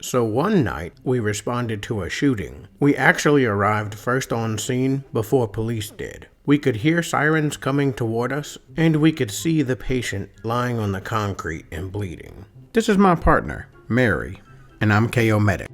So one night, we responded to a shooting. We actually arrived first on scene before police did. We could hear sirens coming toward us, and we could see the patient lying on the concrete and bleeding. This is my partner, Mary, and I'm KO Medic.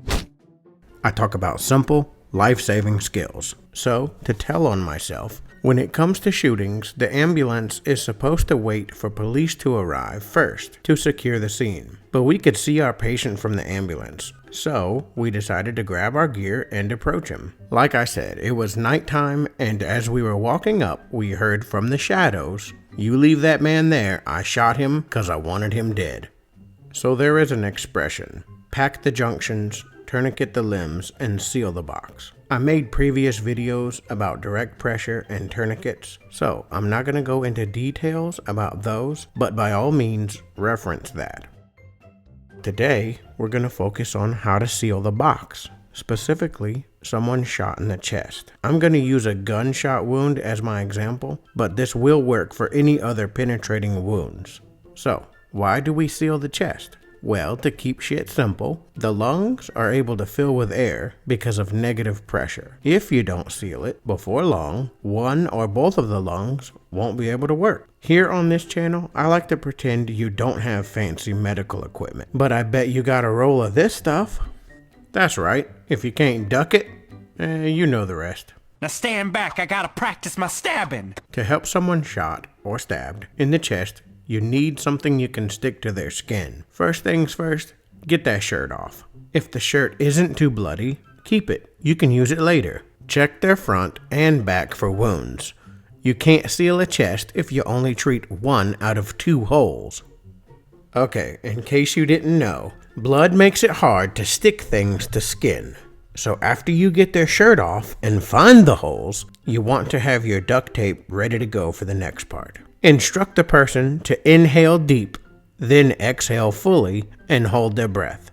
I talk about simple, life-saving skills. So, to tell on myself, when it comes to shootings, the ambulance is supposed to wait for police to arrive first to secure the scene. But we could see our patient from the ambulance, so we decided to grab our gear and approach him. Like I said, it was nighttime, and as we were walking up, we heard from the shadows, "You leave that man there, I shot him 'cause I wanted him dead." So there is an expression, pack the junctions, tourniquet the limbs, and seal the box. I made previous videos about direct pressure and tourniquets, so I'm not going to go into details about those, but by all means, reference that. Today, we're going to focus on how to seal the box, specifically someone shot in the chest. I'm going to use a gunshot wound as my example, but this will work for any other penetrating wounds. So, why do we seal the chest? Well, to keep shit simple, the lungs are able to fill with air because of negative pressure. If you don't seal it, before long, one or both of the lungs won't be able to work. Here on this channel, I like to pretend you don't have fancy medical equipment, but I bet you got a roll of this stuff. That's right, if you can't duck it, you know the rest. Now stand back, I gotta practice my stabbing. To help someone shot or stabbed in the chest, you need something you can stick to their skin. First things first, get that shirt off. If the shirt isn't too bloody, keep it. You can use it later. Check their front and back for wounds. You can't seal a chest if you only treat 1 out of 2 holes. Okay, in case you didn't know, blood makes it hard to stick things to skin. So after you get their shirt off and find the holes, you want to have your duct tape ready to go for the next part. Instruct the person to inhale deep, then exhale fully and hold their breath.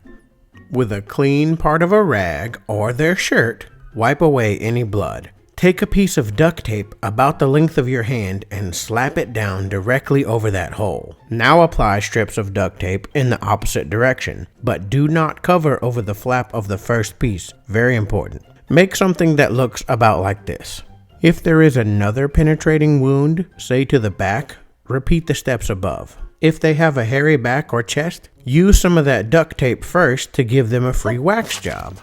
With a clean part of a rag or their shirt, wipe away any blood. Take a piece of duct tape about the length of your hand and slap it down directly over that hole. Now apply strips of duct tape in the opposite direction, but do not cover over the flap of the first piece. Very important. Make something that looks about like this. If there is another penetrating wound, say to the back, repeat the steps above. If they have a hairy back or chest, use some of that duct tape first to give them a free wax job.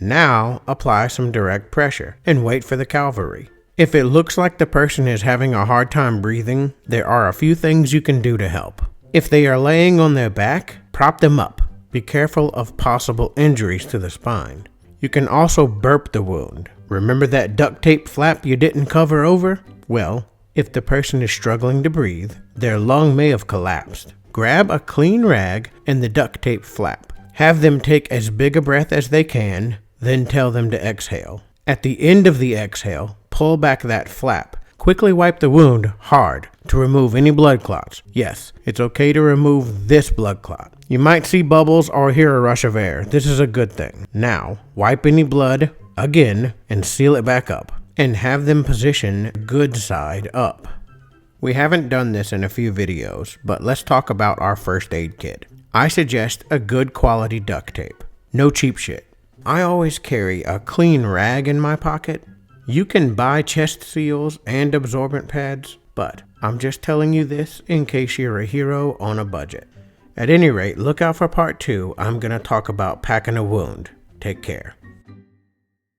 Now, apply some direct pressure and wait for the cavalry. If it looks like the person is having a hard time breathing, there are a few things you can do to help. If they are laying on their back, prop them up. Be careful of possible injuries to the spine. You can also burp the wound. Remember that duct tape flap you didn't cover over? Well, if the person is struggling to breathe, their lung may have collapsed. Grab a clean rag and the duct tape flap. Have them take as big a breath as they can, then tell them to exhale. At the end of the exhale, pull back that flap. Quickly wipe the wound hard to remove any blood clots. Yes, it's okay to remove this blood clot. You might see bubbles or hear a rush of air. This is a good thing. Now, wipe any blood again and seal it back up. And have them position good side up. We haven't done this in a few videos, but let's talk about our first aid kit. I suggest a good quality duct tape. No cheap shit. I always carry a clean rag in my pocket. You can buy chest seals and absorbent pads, but I'm just telling you this in case you're a hero on a budget. At any rate, look out for part 2. I'm going to talk about packing a wound. Take care.